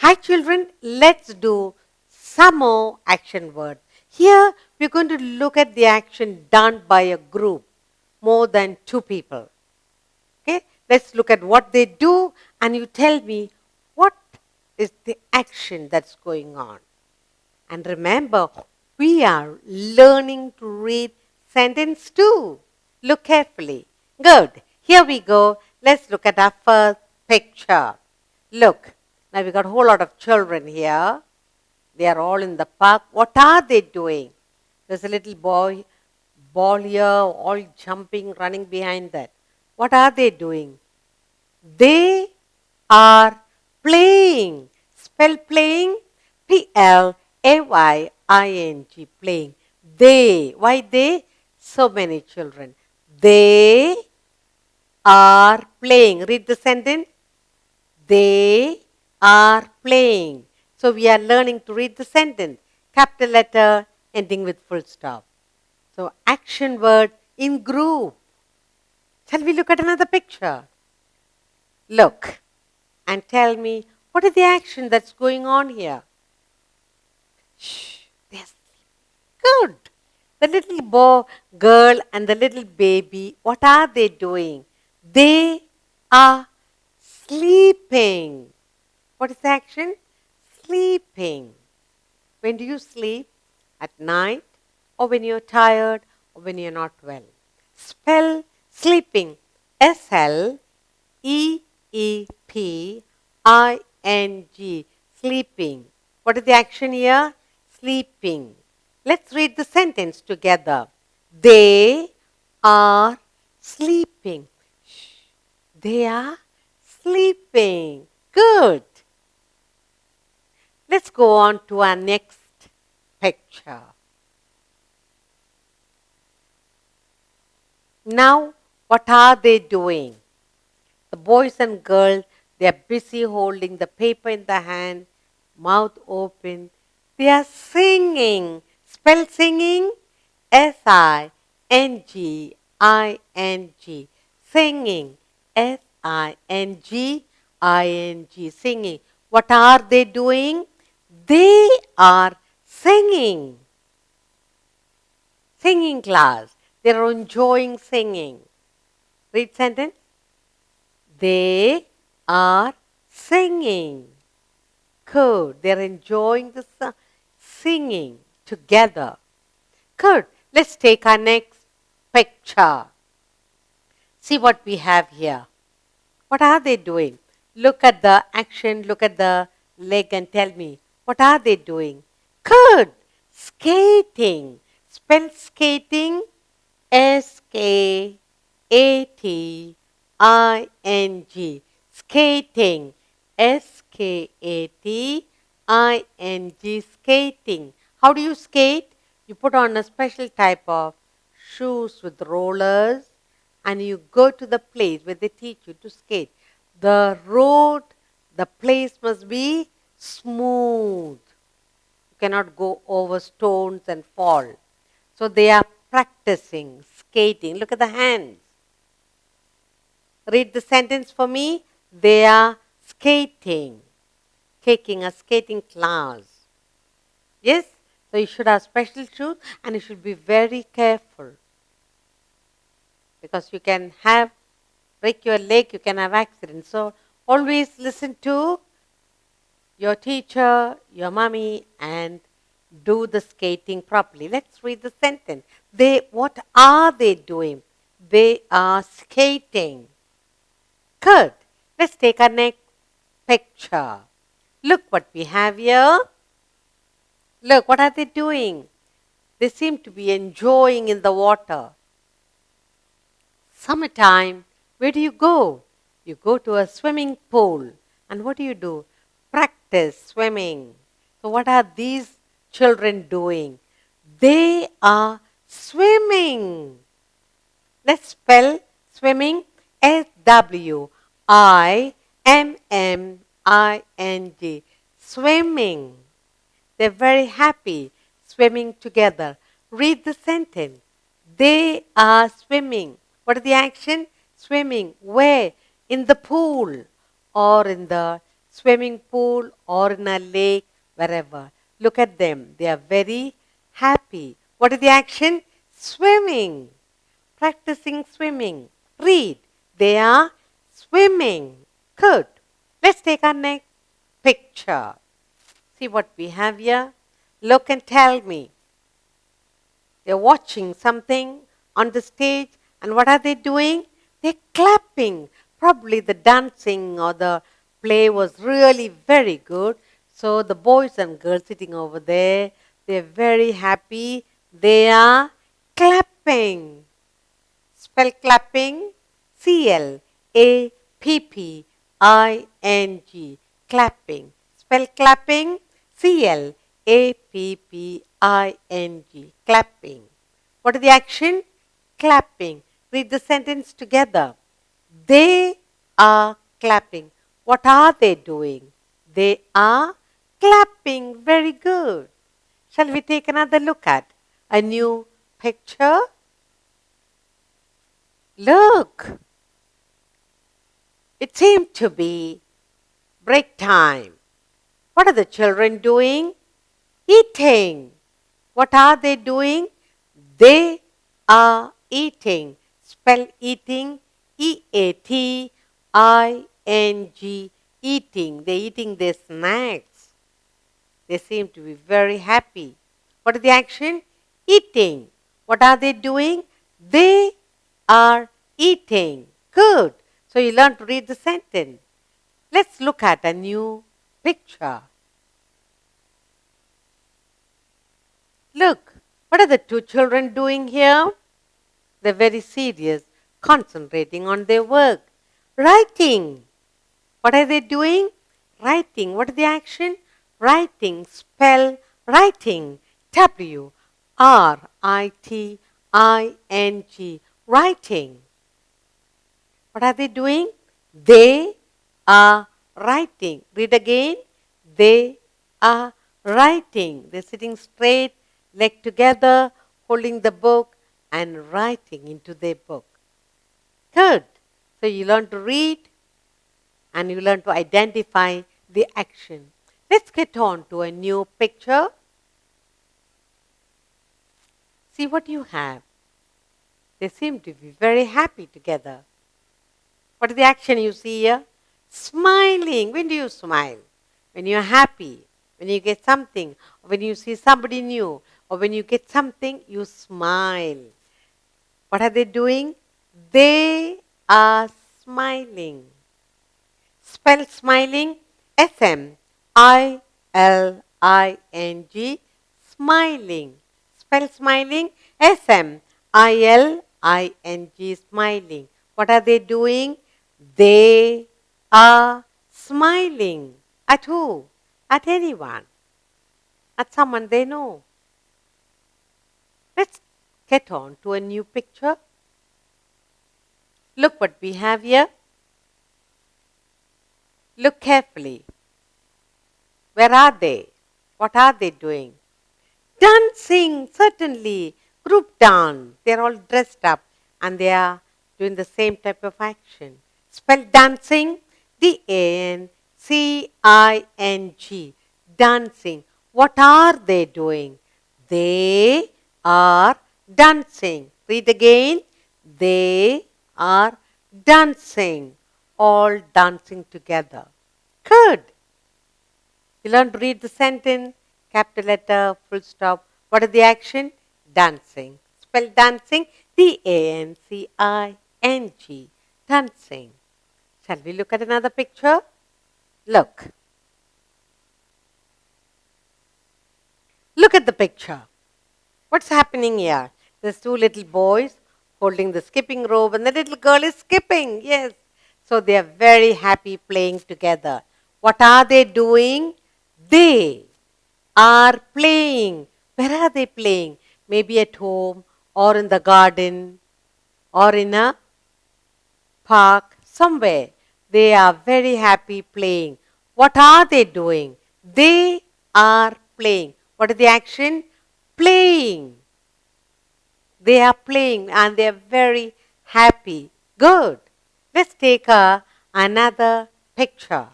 Hi children, let's do some more action words. Here we're going to look at the action done by a group, more than two people. Okay, let's look at what they do and you tell me what is the action that's going on. And remember, we are learning to read sentence too. Look carefully. Good. Here we go. Let's look at our first picture. Look. Now we got a whole lot of children here. They are all in the park. What are they doing? There's a little ball here, all jumping, running behind that. What are they doing? They are playing. Spell playing. Playing. Playing. They. Why they? So many children. They are playing. Read the sentence. They are playing. So we are learning to read the sentence. Capital letter ending with full stop. So action word in group. Shall we look at another picture? Look and tell me what is the action that's going on here? Shh, they're sleeping. Good. The little girl and the little baby, what are they doing? They are sleeping. What is the action? Sleeping. When do you sleep? At night, or when you're tired, or when you're not well. Spell sleeping. Sleeping. Sleeping. What is the action here? Sleeping. Let's read the sentence together. They are sleeping. Shh. They are sleeping. Good. Let's go on to our next picture. Now, what are they doing? The boys and girls, they are busy holding the paper in the hand, mouth open. They are singing. Spell singing. Singing. Singing. Singing. Singing. What are they doing? They are singing. Singing class. They are enjoying singing. Read sentence. They are singing. Good. They are enjoying the singing together. Good. Let's take our next picture. See what we have here. What are they doing? Look at the action, look at the leg and tell me, what are they doing? Good. Skating. Spell skating. Skating. Skating. Skating. Skating. How do you skate? You put on a special type of shoes with rollers and you go to the place where they teach you to skate. The road, the place must be smooth. You cannot go over stones and fall. So they are practicing skating. Look at the hands. Read the sentence for me. They are skating. Taking a skating class. Yes? So you should have special shoes and you should be very careful. Because you can break your leg, you can have accidents. So always listen to your teacher, your mommy, and do the skating properly. Let's read the sentence. What are they doing? They are skating. Good. Let's take our next picture. Look what we have here. Look, what are they doing? They seem to be enjoying in the water. Summertime, where do you go? You go to a swimming pool. And what do? Practice swimming. So what are these children doing? They are swimming. Let's spell swimming. Swimming. Swimming. They're very happy swimming together. Read the sentence. They are swimming. What is the action? Swimming. Where? In the pool or in the swimming pool or in a lake, wherever. Look at them. They are very happy. What is the action? Swimming. Practicing swimming. Read. They are swimming. Good. Let's take our next picture. See what we have here. Look and tell me. They're watching something on the stage, and what are they doing? They're clapping. Probably the dancing or the play was really very good. So the boys and girls sitting over there, they're very happy. They are clapping. Spell clapping. Clapping. Clapping. Spell clapping. Clapping. Clapping. What is the action? Clapping. Read the sentence together. They are clapping. What are they doing? They are clapping. Very good. Shall we take another look at a new picture? Look, it seemed to be break time. What are the children doing? Eating. What are they doing? They are eating. Spell eating. Eating. Eating. They're eating their snacks. They seem to be very happy. What is the action? Eating. What are they doing? They are eating. Good. So you learn to read the sentence. Let's look at a new picture. Look, what are the two children doing here? They're very serious, concentrating on their work. Writing. What are they doing? Writing. What is the action? Writing. Spell writing. Writing. Writing. What are they doing? They are writing. Read again. They are writing. They're sitting straight, leg together, holding the book and writing into their book. Good. So you learn to read and you learn to identify the action. Let's get on to a new picture. See what you have. They seem to be very happy together. What is the action you see here? Smiling. When do you smile? When you're happy, when you get something, or when you see somebody new, or when you get something, you smile. What are they doing? They are smiling. Spell smiling. Smiling. Smiling. Spell smiling. Smiling. Smiling. What are they doing? They are smiling. At who? At anyone. At someone they know. Let's get on to a new picture. Look what we have here. Look carefully. Where are they? What are they doing? Dancing, certainly. Group dance. They're all dressed up and they are doing the same type of action. Spell dancing. Dancing. Dancing. What are they doing? They are dancing. Read again. They are dancing. All dancing together. Good. You learn to read the sentence, capital letter, full stop. What is the action? Dancing. Spell dancing. Dancing. Dancing. Shall we look at another picture? Look. Look at the picture. What's happening here? There's two little boys holding the skipping rope and the little girl is skipping. Yes. So they are very happy playing together. What are they doing? They are playing. Where are they playing? Maybe at home or in the garden or in a park somewhere. They are very happy playing. What are they doing? They are playing. What is the action? Playing. They are playing and they are very happy. Good. Let's take another picture.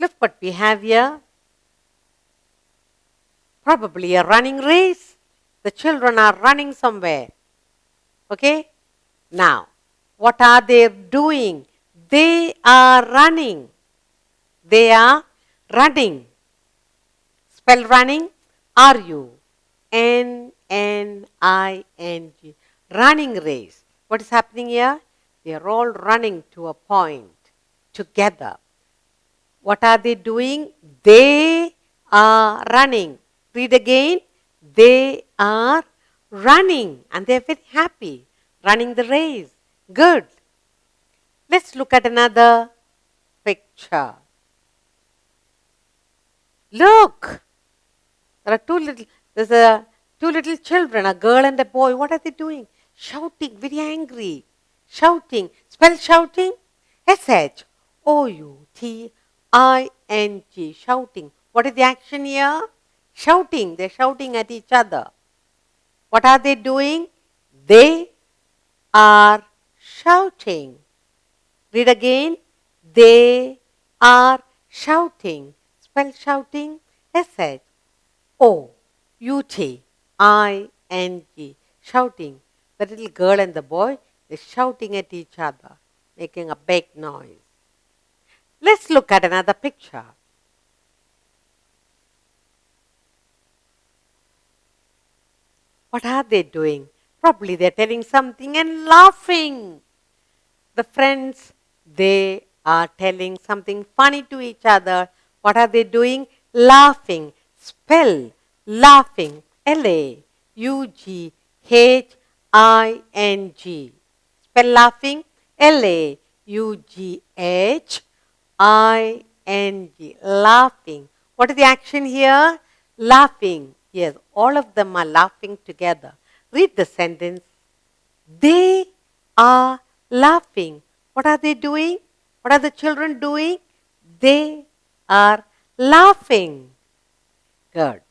Look what we have here. Probably a running race. The children are running somewhere. Okay? Now, what are they doing? They are running. They are running. Spell running. RUNNING. Running race. What is happening here? They are all running to a point together. What are they doing? They are running. Read again. They are running and they are very happy running the race. Good. Let's look at another picture. Look. There's two little children, a girl and a boy. What are they doing? Shouting, very angry. Shouting. Spell shouting. SHOUTING. Shouting. What is the action here? Shouting. They're shouting at each other. What are they doing? They are shouting. Read again. They are shouting. Spell shouting. SHOUTING. Shouting. The little girl and the boy, they're shouting at each other, making a big noise. Let's look at another picture. What are they doing? Probably they're telling something and laughing. The friends, they are telling something funny to each other. What are they doing? Laughing. Spell laughing. LAUGHING. Spell laughing. LAUGHING. Laughing. What is the action here? Laughing. Yes, all of them are laughing together. Read the sentence. They are laughing. What are they doing? What are the children doing? They are laughing. Good.